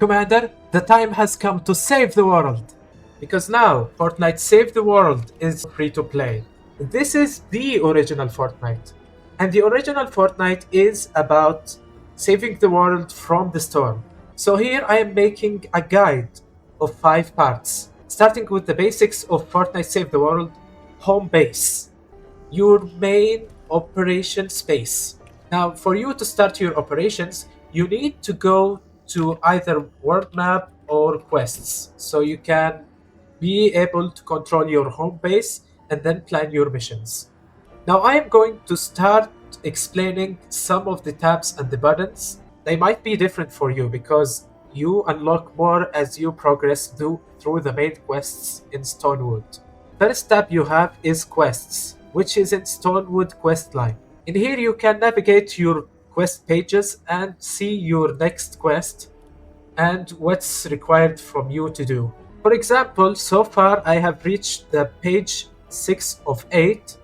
Commander, the time has come to save the world. Because now, Fortnite Save the World is free to play. This is the original Fortnite. And the original Fortnite is about saving the world from the storm. So here I am making a guide of 5 parts, starting with the basics of Fortnite Save the World, Homebase, your main operation space. Now, for you to start your operations, you need to go to either world map or quests, so you can be able to control your home base and then plan your missions. Now I am going to start explaining some of the tabs and the buttons. They might be different for you because you unlock more as you progress through the main quests in Stonewood. First tab you have is Quests, which is in Stonewood quest line. In here you can navigate your quest pages and see your next quest and what's required from you to do. For example, so far I have reached the page 6 of 8,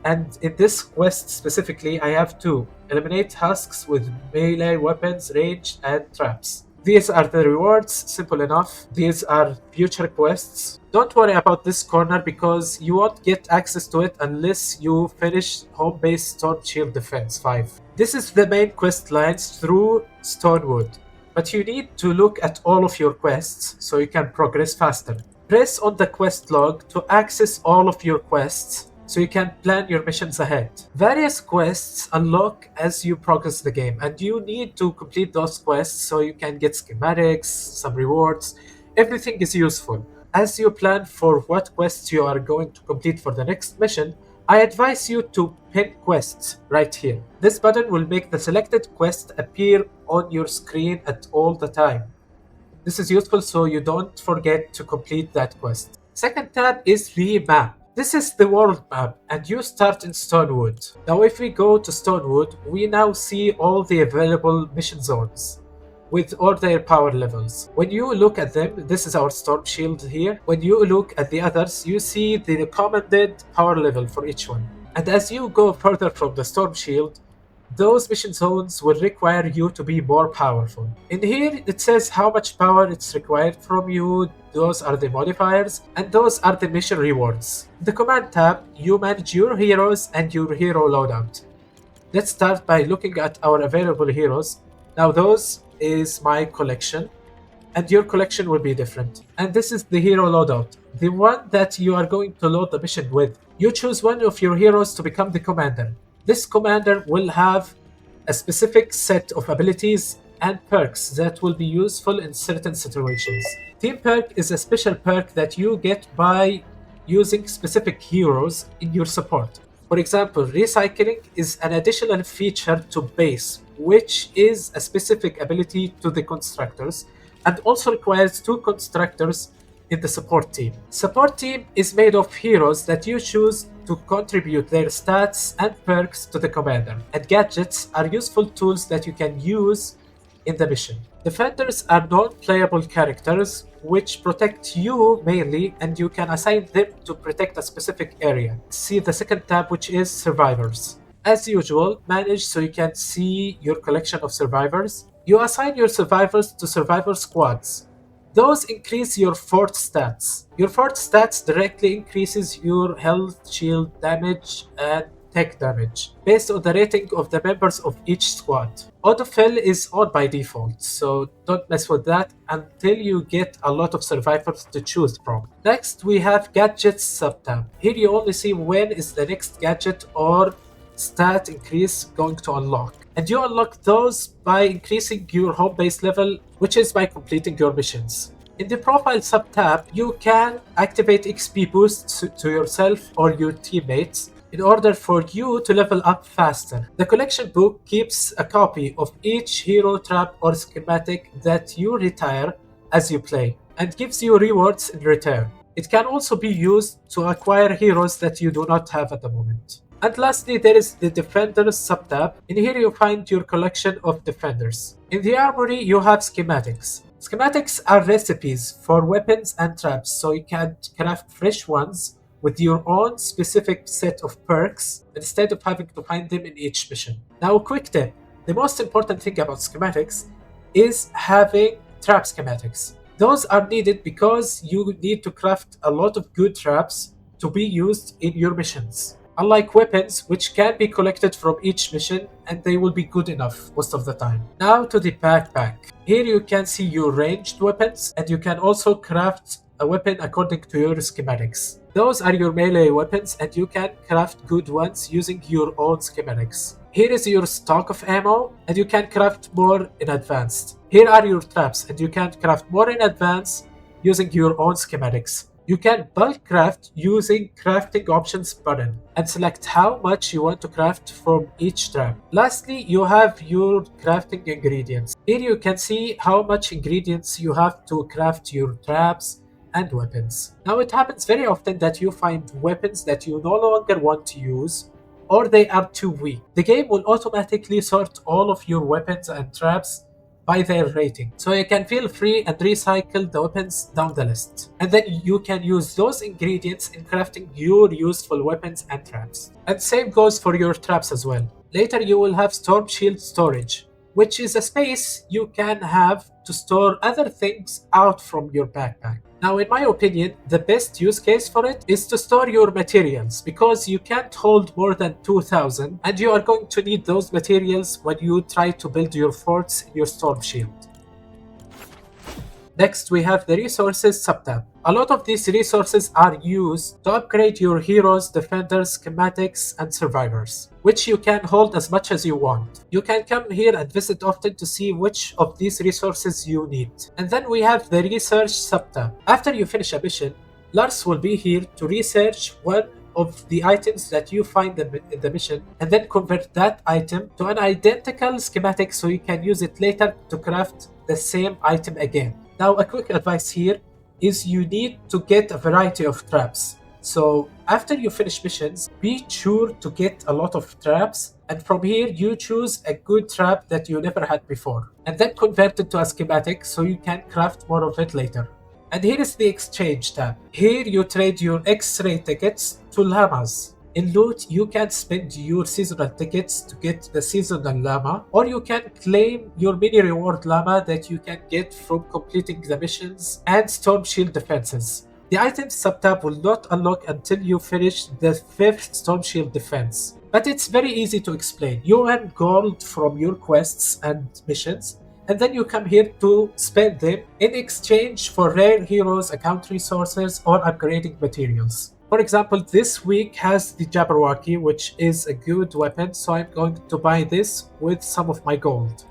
and in this quest specifically I have to eliminate husks with melee weapons, range, and traps. These are the rewards, simple enough. These are future quests. Don't worry about this corner because you won't get access to it unless you finish Home Base Storm Shield Defense 5. This is the main quest lines through Stonewood, but you need to look at all of your quests so you can progress faster. Press on the quest log to access all of your quests so you can plan your missions ahead. Various quests unlock as you progress the game, and you need to complete those quests so you can get schematics, some rewards. Everything is useful. As you plan for what quests you are going to complete for the next mission, I advise you to pin quests right here. This button will make the selected quest appear on your screen at all the time. This is useful so you don't forget to complete that quest. Second tab is the map. This is the world map and you start in Stonewood. Now if we go to Stonewood, we now see all the available mission zones with all their power levels. When you look at them, this is our Storm Shield here. When you look at the others, you see the recommended power level for each one. And as you go further from the Storm Shield, those mission zones will require you to be more powerful. In here, it says how much power it's required from you. Those are the modifiers, and those are the mission rewards. In the command tab, you manage your heroes and your hero loadout. Let's start by looking at our available heroes. Now those is my collection, and your collection will be different. And this is the hero loadout, the one that you are going to load the mission with. You choose one of your heroes to become the commander. This commander will have a specific set of abilities and perks that will be useful in certain situations. Team perk is a special perk that you get by using specific heroes in your support. For example, recycling is an additional feature to base, which is a specific ability to the constructors and also requires 2 constructors in the support team. Support team is made of heroes that you choose to contribute their stats and perks to the commander, and gadgets are useful tools that you can use in the mission. Defenders are non-playable characters which protect you mainly, and you can assign them to protect a specific area. See the second tab, which is survivors. As usual, manage so you can see your collection of survivors. You assign your survivors to survivor squads. Those increase your fort stats. Your fort stats directly increases your health, shield damage, and tech damage based on the rating of the members of each squad. Autofill is on by default, so don't mess with that until you get a lot of survivors to choose from. Next, we have Gadgets sub-tab. Here you only see when is the next gadget or stat increase going to unlock. And you unlock those by increasing your home base level, which is by completing your missions. In the Profile sub-tab, you can activate XP boosts to yourself or your teammates in order for you to level up faster. The collection book keeps a copy of each hero, trap, or schematic that you retire as you play, and gives you rewards in return. It can also be used to acquire heroes that you do not have at the moment. And lastly, there is the Defenders sub-tab. In here you find your collection of Defenders. In the Armory, you have schematics. Schematics are recipes for weapons and traps, so you can craft fresh ones with your own specific set of perks instead of having to find them in each mission. Now, a quick tip. The most important thing about schematics is having trap schematics. Those are needed because you need to craft a lot of good traps to be used in your missions. Unlike weapons, which can be collected from each mission and they will be good enough most of the time. Now to the backpack. Here you can see your ranged weapons and you can also craft a weapon according to your schematics. Those are your melee weapons and you can craft good ones using your own schematics. Here is your stock of ammo and you can craft more in advance. Here are your traps and you can craft more in advance using your own schematics. You can bulk craft using crafting options button and select how much you want to craft from each trap. Lastly, you have your crafting ingredients. Here you can see how much ingredients you have to craft your traps and weapons. Now it happens very often that you find weapons that you no longer want to use or they are too weak. The game will automatically sort all of your weapons and traps by their rating. So you can feel free and recycle the weapons down the list. And then you can use those ingredients in crafting your useful weapons and traps. And same goes for your traps as well. Later you will have storm shield storage, which is a space you can have to store other things out from your backpack. Now, in my opinion, the best use case for it is to store your materials because you can't hold more than 2,000 and you are going to need those materials when you try to build your forts in your storm shield. Next, we have the resources subtab. A lot of these resources are used to upgrade your heroes, defenders, schematics, and survivors, which you can hold as much as you want. You can come here and visit often to see which of these resources you need. And then we have the research subtab. After you finish a mission, Lars will be here to research one of the items that you find in the mission and then convert that item to an identical schematic so you can use it later to craft the same item again. Now, a quick advice here is you need to get a variety of traps. So after you finish missions, be sure to get a lot of traps, and from here you choose a good trap that you never had before and then convert it to a schematic so you can craft more of it later. And here is the exchange tab. Here you trade your X-ray tickets to llamas. In loot, you can spend your seasonal tickets to get the seasonal llama, or you can claim your mini reward llama that you can get from completing the missions and storm shield defenses. The items subtab will not unlock until you finish the 5th storm shield defense, but it's very easy to explain. You earn gold from your quests and missions, and then you come here to spend them in exchange for rare heroes, account resources, or upgrading materials. For example, this week has the Jabberwocky, which is a good weapon, so I'm going to buy this with some of my gold.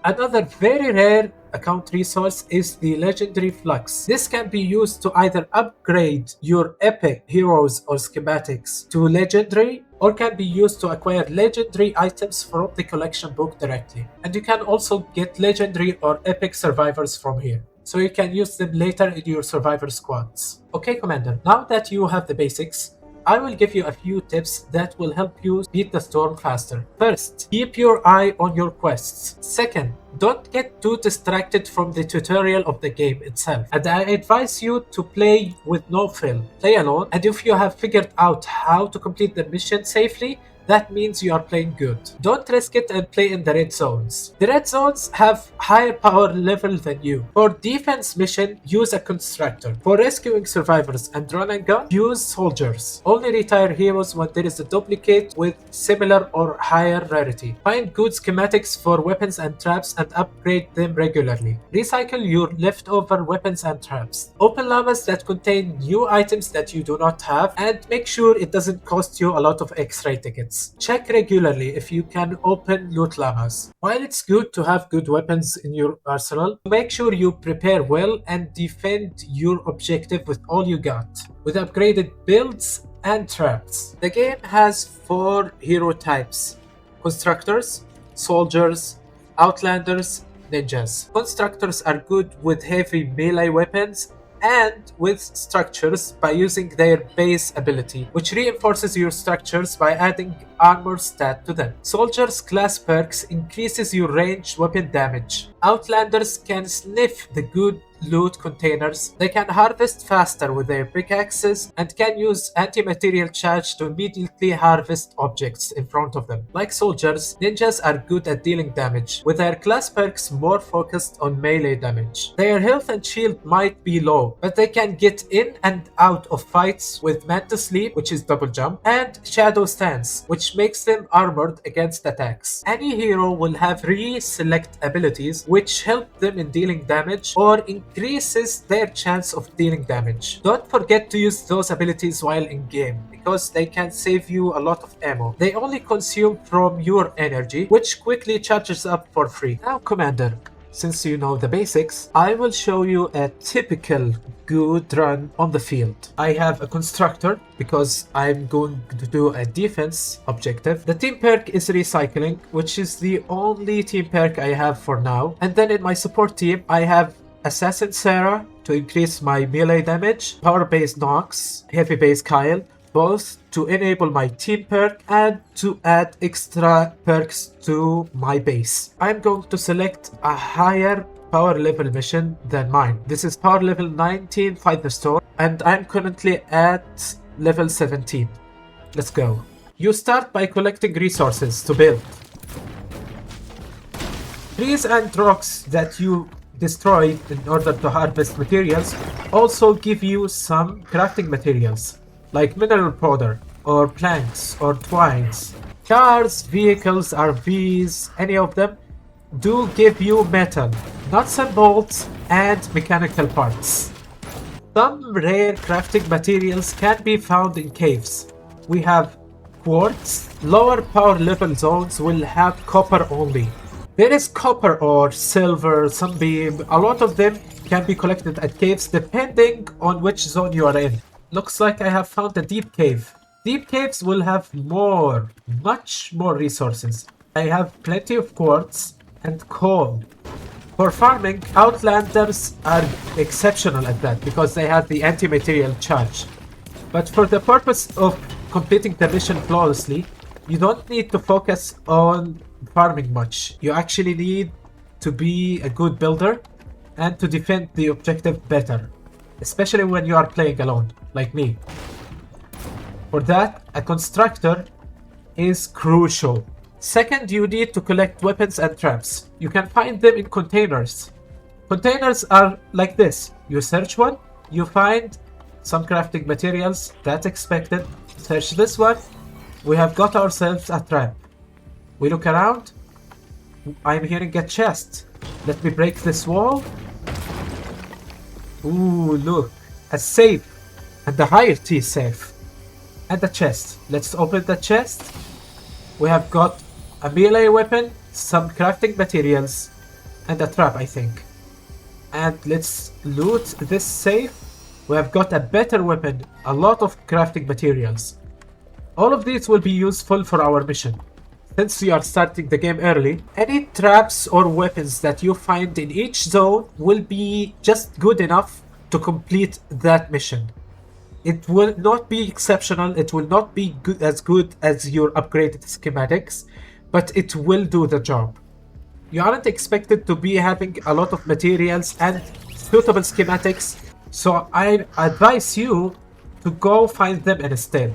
Another very rare account resource is the Legendary Flux. This can be used to either upgrade your epic heroes or schematics to legendary, or can be used to acquire legendary items from the collection book directly. And you can also get legendary or epic survivors from here, so you can use them later in your survivor squads. Okay, Commander, now that you have the basics, I will give you a few tips that will help you beat the storm faster. First, keep your eye on your quests. Second, don't get too distracted from the tutorial of the game itself. And I advise you to play with no fill. Play alone, and if you have figured out how to complete the mission safely, that means you are playing good. Don't risk it and play in the red zones. The red zones have higher power level than you. For defense mission, use a constructor. For rescuing survivors and run and gun, use soldiers. Only retire heroes when there is a duplicate with similar or higher rarity. Find good schematics for weapons and traps and upgrade them regularly. Recycle your leftover weapons and traps. Open llamas that contain new items that you do not have, and make sure it doesn't cost you a lot of X-ray tickets. Check regularly if you can open loot llamas. While it's good to have good weapons in your arsenal, make sure you prepare well and defend your objective with all you got, with upgraded builds and traps. The game has 4 hero types: constructors, soldiers, outlanders, ninjas. Constructors are good with heavy melee weapons and with structures by using their base ability, which reinforces your structures by adding armor stat to them. Soldiers class perks increases your ranged weapon damage. Outlanders can sniff the good loot containers, they can harvest faster with their pickaxes and can use anti-material charge to immediately harvest objects in front of them. Like soldiers, ninjas are good at dealing damage, with their class perks more focused on melee damage. Their health and shield might be low, but they can get in and out of fights with Mantis Sleep, which is double jump, and Shadow Stance, which makes them armored against attacks. Any hero will have 3 select abilities which help them in dealing damage or increases their chance of dealing damage. Don't forget to use those abilities while in game, because they can save you a lot of ammo. They only consume from your energy, which quickly charges up for free. Now, Commander, since you know the basics, I will show you a typical good run on the field. I have a constructor because I'm going to do a defense objective. The team perk is recycling, which is the only team perk I have for now. And then in my support team, I have Assassin Sarah to increase my melee damage, Power Base Nox, Heavy Base Kyle, both to enable my team perk and to add extra perks to my base. I'm going to select a higher power level mission than mine. This is power level 19 Fight the Storm, and I'm currently at level 17. Let's go. You start by collecting resources to build. Trees and rocks that you destroy in order to harvest materials also give you some crafting materials, like mineral powder, or planks, or twines. Cars, vehicles, RVs, any of them do give you metal, nuts and bolts, and mechanical parts. Some rare crafting materials can be found in caves. We have quartz. Lower power level zones will have copper only. There is copper ore, silver, sunbeam. A lot of them can be collected at caves depending on which zone you are in. Looks like I have found a deep cave. Deep caves will have much more resources. I have plenty of quartz and coal. For farming, Outlanders are exceptional at that because they have the anti-material charge. But for the purpose of completing the mission flawlessly, you don't need to focus on farming much. You actually need to be a good builder and to defend the objective better, especially when you are playing alone, like me. For that, a constructor is crucial. Second, you need to collect weapons and traps. You can find them in containers. Containers are like this. You search one, you find some crafting materials, that's expected. Search this one, we have got ourselves a trap. We look around, I'm hearing a chest. Let me break this wall. Ooh, look, a safe, and a higher tier safe. And a chest. Let's open the chest. We have got a melee weapon, some crafting materials, and a trap, I think. And let's loot this safe. We have got a better weapon, a lot of crafting materials. All of these will be useful for our mission. Since we are starting the game early, any traps or weapons that you find in each zone will be just good enough to complete that mission. It will not be exceptional, it will not be as good as your upgraded schematics, but it will do the job. You aren't expected to be having a lot of materials and suitable schematics, so I advise you to go find them instead.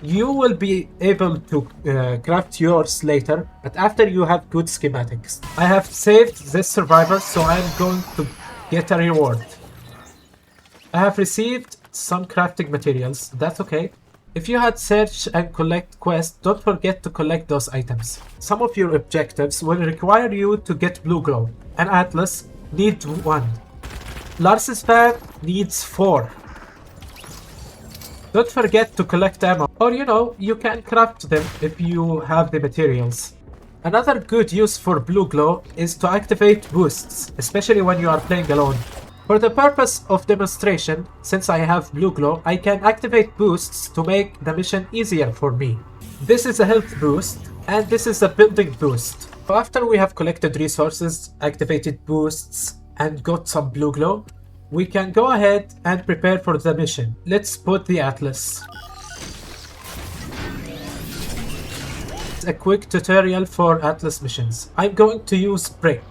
You will be able to craft yours later, but after you have good schematics. I have saved this survivor, so I'm going to get a reward. I have received some crafting materials, that's okay. If you had search and collect quests, don't forget to collect those items. Some of your objectives will require you to get blue glow. An atlas needs 1. Lars's fan needs 4. Don't forget to collect ammo, or you can craft them if you have the materials. Another good use for blue glow is to activate boosts, especially when you are playing alone. For the purpose of demonstration, since I have blue glow, I can activate boosts to make the mission easier for me. This is a health boost, and this is a building boost. So after we have collected resources, activated boosts, and got some blue glow, we can go ahead and prepare for the mission. Let's put the atlas. It's a quick tutorial for atlas missions. I'm going to use brick.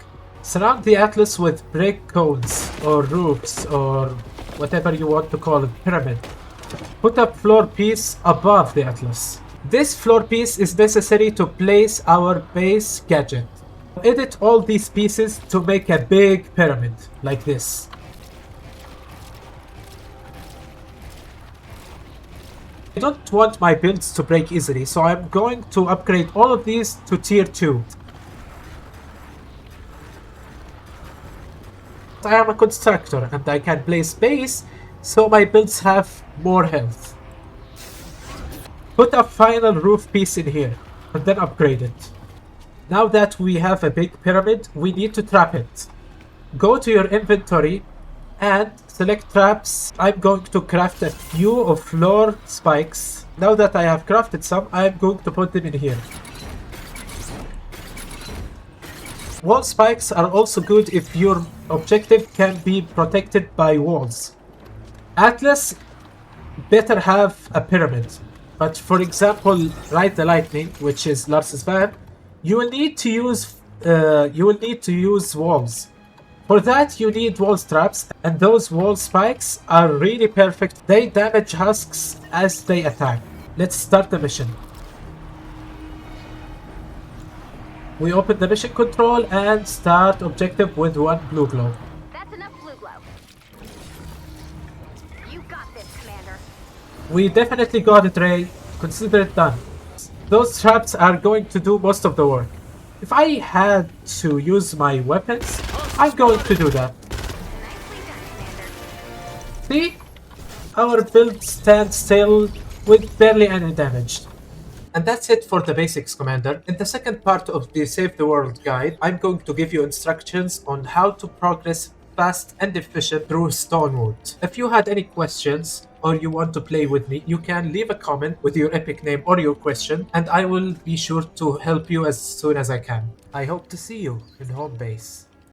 Surround the atlas with brick cones or roofs or whatever you want to call it, pyramid. Put a floor piece above the atlas. This floor piece is necessary to place our base gadget. Edit all these pieces to make a big pyramid, like this. I don't want my builds to break easily, so I'm going to upgrade all of these to tier 2. I am a constructor and I can place base, so my builds have more health. Put a final roof piece in here and then upgrade it. Now that we have a big pyramid, we need to trap it. Go to your inventory and select traps. I'm going to craft a few of floor spikes. Now that I have crafted some, I'm going to put them in here. Wall spikes are also good if your objective can be protected by walls. Atlas better have a pyramid, but for example, Ride the Lightning, which is Lars's van, you will need to use walls. For that, you need wall traps, and those wall spikes are really perfect. They damage husks as they attack. Let's start the mission. We open the mission control and start objective with 1 blue glow. That's enough blue glow. You got this, Commander. We definitely got it, Ray. Consider it done. Those traps are going to do most of the work. If I had to use my weapons, I'm going to do that. Nicely done, Commander. See? Our build stands still with barely any damage. And that's it for the basics, Commander. In the second part of the Save the World guide, I'm going to give you instructions on how to progress fast and efficient through Stonewood. If you had any questions or you want to play with me, you can leave a comment with your epic name or your question, and I will be sure to help you as soon as I can. I hope to see you in Homebase.